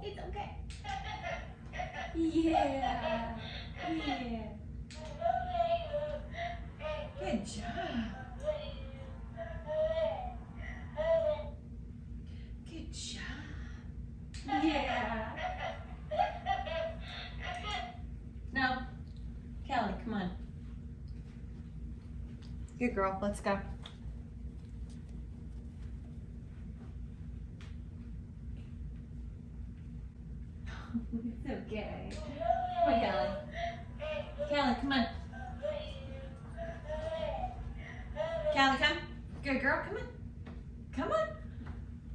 it's okay. Yeah. Yeah. Good job. Good job. Yeah. No. Kelly, come on. Good girl, let's go. It's okay. Come on, Kelly. Kelly, come on. Kelly, come. Good girl, come on. Come on.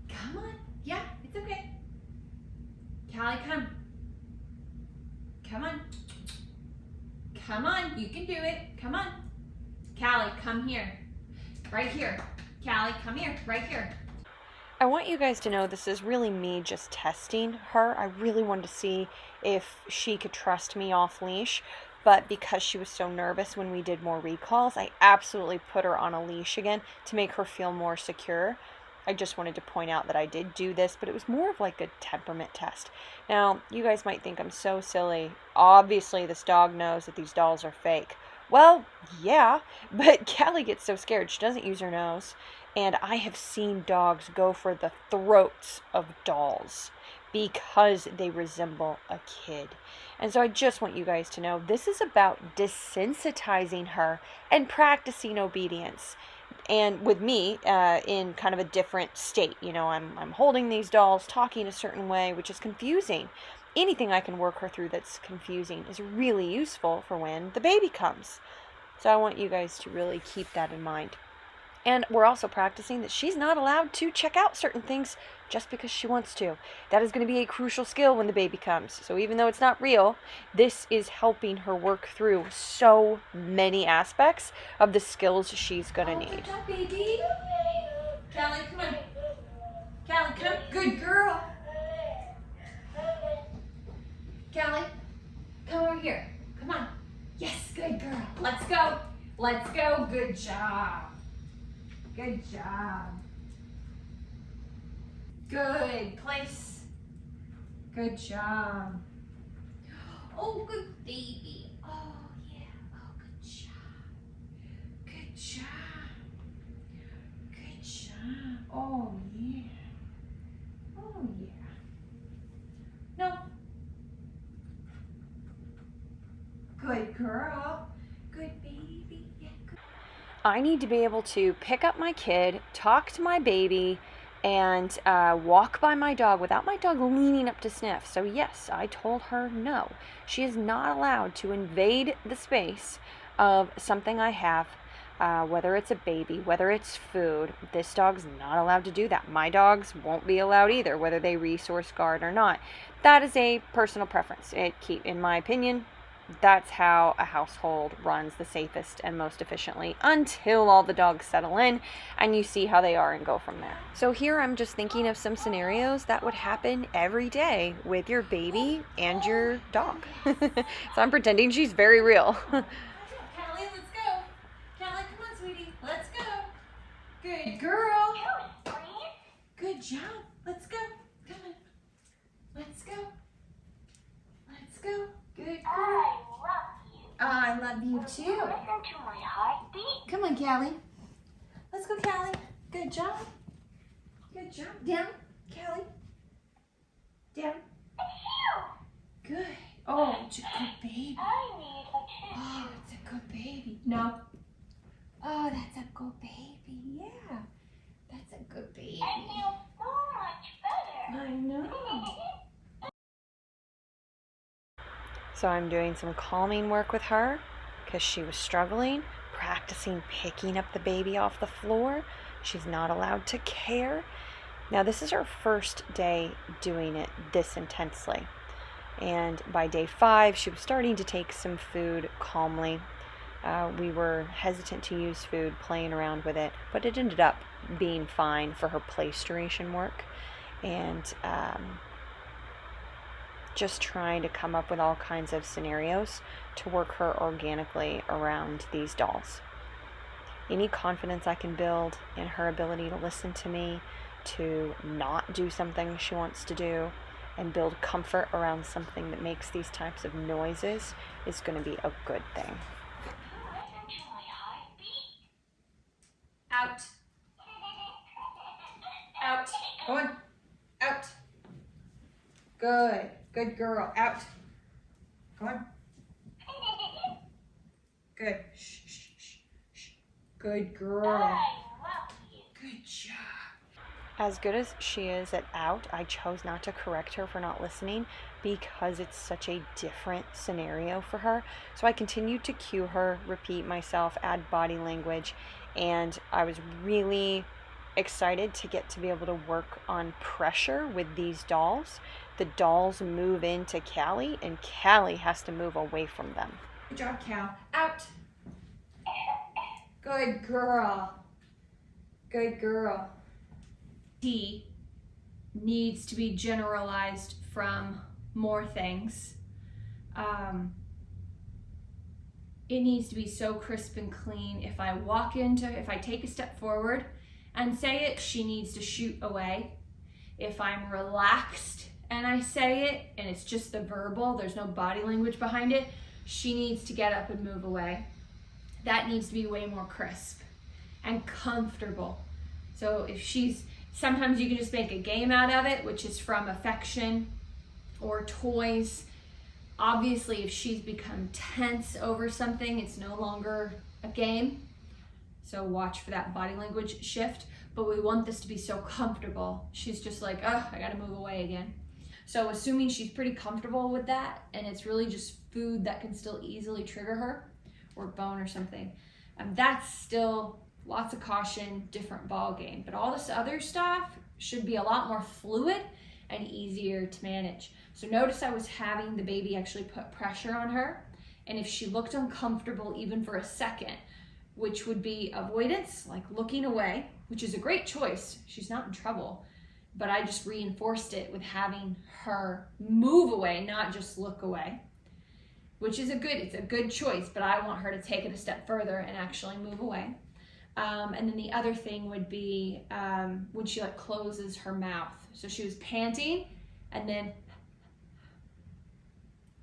Come on. Yeah, it's okay. Kelly, come. Come on. Come on, you can do it. Come on. Callie, come here. Right here. Callie, come here. Right here. I want you guys to know this is really me just testing her. I really wanted to see if she could trust me off leash, but because she was so nervous when we did more recalls, I absolutely put her on a leash again to make her feel more secure. I just wanted to point out that I did do this, but it was more of like a temperament test. Now, you guys might think I'm so silly. Obviously, this dog knows that these dolls are fake. Well, yeah, but Callie gets so scared she doesn't use her nose. And I have seen dogs go for the throats of dolls because they resemble a kid. And so I just want you guys to know this is about desensitizing her and practicing obedience. And with me, in kind of a different state, you know, I'm holding these dolls, talking a certain way, which is confusing. Anything I can work her through that's confusing is really useful for when the baby comes. So I want you guys to really keep that in mind. And we're also practicing that she's not allowed to check out certain things just because she wants to. That is going to be a crucial skill when the baby comes. So even though it's not real, this is helping her work through so many aspects of the skills she's going to need. Good job, baby. Callie, come on. Callie, come. Good girl. Callie, come over here. Come on. Yes, good girl. Let's go. Let's go. Good job. Good job. Good place. Good job. Oh, good baby. Oh, yeah. Oh, good job. Good job. Good job. Oh, yeah. Oh, yeah. No. Good girl. Good baby. Yeah, good. I need to be able to pick up my kid, talk to my baby, and walk by my dog without my dog leaning up to sniff. So yes, I told her no. She is not allowed to invade the space of something I have, whether it's a baby, whether it's food. This dog's not allowed to do that. My dogs won't be allowed either, whether they resource guard or not. That is a personal preference. In my opinion, that's how a household runs the safest and most efficiently until all the dogs settle in and you see how they are and go from there. So here I'm just thinking of some scenarios that would happen every day with your baby and your dog. So I'm pretending she's very real. Callie, let's go. Callie, come on, sweetie. Let's go. Good girl. Good job. Let's go. Come on. Let's go. Let's go. Good girl. I love you too. Listen to my heartbeat. Come on, Callie. Let's go, Callie. Good job. Good job. Down, Callie. Down. Good. Oh, it's a good baby. I need a tissue. Oh, it's a good baby. No. Oh, that's a good baby. Yeah. That's a good baby. I feel so much better. I know. So I'm doing some calming work with her because she was struggling, practicing picking up the baby off the floor. She's not allowed to care. Now this is her first day doing it this intensely. And by day 5, she was starting to take some food calmly. We were hesitant to use food, playing around with it, but it ended up being fine for her place duration work. And just trying to come up with all kinds of scenarios to work her organically around these dolls. Any confidence I can build in her ability to listen to me, to not do something she wants to do, and build comfort around something that makes these types of noises is going to be a good thing. Listen to my heartbeat. Out. Out. Go on. Out. Good. Good girl. Out. Go on. Good. Shh, shh, shh, shh. Good girl. I love you. Good job. As good as she is at out, I chose not to correct her for not listening because it's such a different scenario for her. So I continued to cue her, repeat myself, add body language, and I was really excited to get to be able to work on pressure with these dolls. The dolls move into Callie, and Callie has to move away from them. Good job, Cal. Out. Good girl. Good girl. He needs to be generalized from more things. It needs to be so crisp and clean. If I take a step forward and say it, she needs to shoot away. If I'm relaxed and I say it, and it's just the verbal, there's no body language behind it, she needs to get up and move away. That needs to be way more crisp and comfortable. So sometimes you can just make a game out of it, which is from affection or toys. Obviously, if she's become tense over something, it's no longer a game. So watch for that body language shift. But we want this to be so comfortable. She's just like, oh, I gotta move away again. So assuming she's pretty comfortable with that, and it's really just food that can still easily trigger her, or bone or something, that's still lots of caution, different ball game. But all this other stuff should be a lot more fluid and easier to manage. So notice I was having the baby actually put pressure on her, and if she looked uncomfortable even for a second, which would be avoidance, like looking away, which is a great choice, she's not in trouble, but I just reinforced it with having her move away, not just look away, which is it's a good choice, but I want her to take it a step further and actually move away. And then the other thing would be when she like closes her mouth. So she was panting and then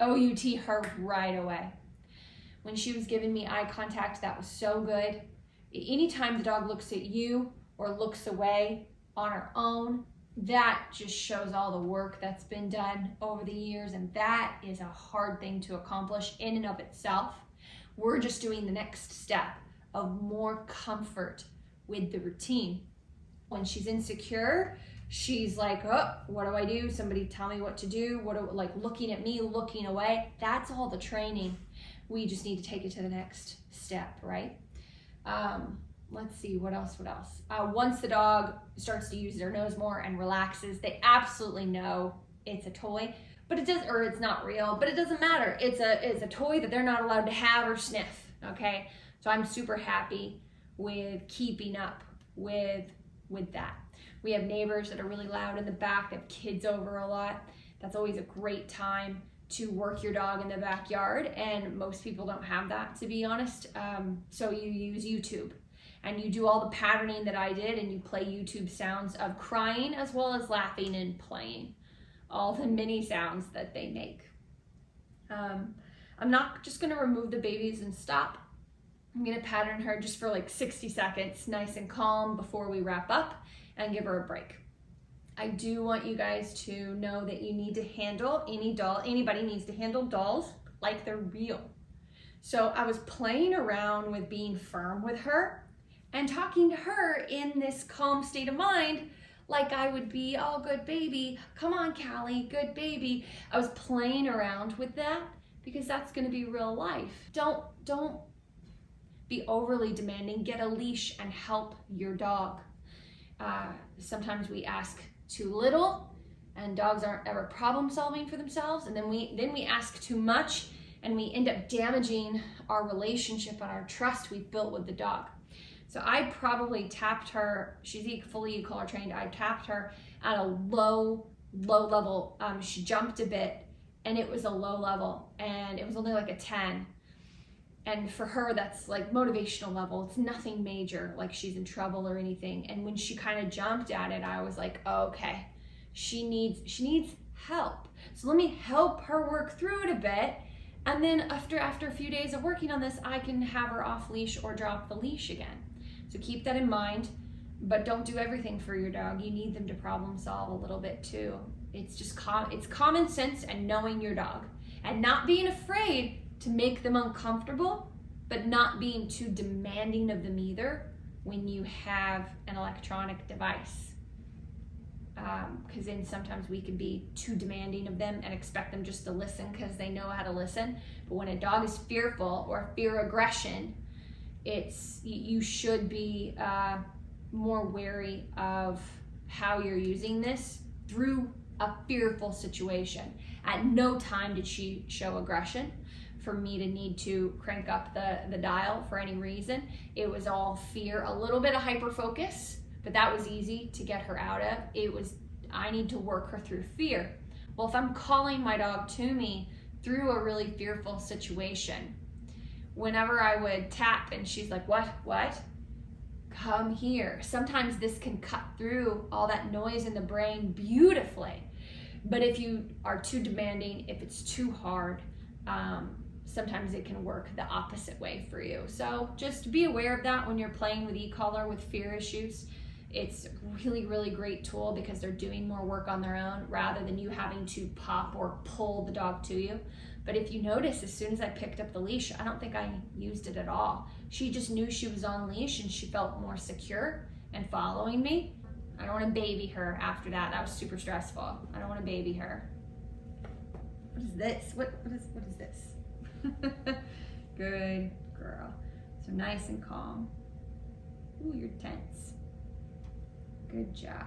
OUT her right away. When she was giving me eye contact, that was so good. Anytime the dog looks at you or looks away on her own, that just shows all the work that's been done over the years, and that is a hard thing to accomplish in and of itself. We're just doing the next step of more comfort with the routine. When she's insecure, she's like, oh, what do I do? Somebody tell me what to do. Like looking at me, looking away. That's all the training. We just need to take it to the next step, right? Let's see, what else? Once the dog starts to use their nose more and relaxes, they absolutely know it's a toy, but it's not real, but it doesn't matter. It's a toy that they're not allowed to have or sniff, okay? So I'm super happy with keeping up with that. We have neighbors that are really loud in the back. They have kids over a lot. That's always a great time to work your dog in the backyard, and most people don't have that, to be honest. So you use YouTube and you do all the patterning that I did, and you play YouTube sounds of crying as well as laughing and playing, all the mini sounds that they make. I'm not just gonna remove the babies and stop. I'm gonna pattern her just for like 60 seconds, nice and calm, before we wrap up and give her a break. I do want you guys to know that you need to handle anybody needs to handle dolls like they're real. So I was playing around with being firm with her and talking to her in this calm state of mind, like I would be, oh, good baby, come on, Callie, good baby. I was playing around with that because that's gonna be real life. Don't be overly demanding. Get a leash and help your dog. Sometimes we ask too little, and dogs aren't ever problem solving for themselves, and then we ask too much, and we end up damaging our relationship and our trust we've built with the dog. So I probably tapped her, she's fully Ecollar trained, I tapped her at a low level. She jumped a bit, and it was a low level, and it was only like a 10. And for her, that's like motivational level. It's nothing major, like she's in trouble or anything. And when she kind of jumped at it, I was like, oh, okay, she needs help. So let me help her work through it a bit. And then after a few days of working on this, I can have her off leash or drop the leash again. So keep that in mind, but don't do everything for your dog. You need them to problem solve a little bit too. It's just it's common sense and knowing your dog and not being afraid to make them uncomfortable, but not being too demanding of them either when you have an electronic device. Because then sometimes we can be too demanding of them and expect them just to listen because they know how to listen. But when a dog is fearful or fear aggression, you should be more wary of how you're using this through a fearful situation. At no time did she show aggression for me to need to crank up the dial for any reason. It was all fear, a little bit of hyper focus, but that was easy to get her out of. I need to work her through fear. Well, if I'm calling my dog to me through a really fearful situation, whenever I would tap and she's like, what? Come here. Sometimes this can cut through all that noise in the brain beautifully. But if you are too demanding, if it's too hard, sometimes it can work the opposite way for you. So just be aware of that when you're playing with Ecollar with fear issues. It's a really, really great tool because they're doing more work on their own rather than you having to pop or pull the dog to you. But if you notice, as soon as I picked up the leash, I don't think I used it at all. She just knew she was on leash and she felt more secure and following me. I don't want to baby her after that. That was super stressful. I don't want to baby her. What is this? What is this? Good girl. So nice and calm. Ooh, you're tense. Good job.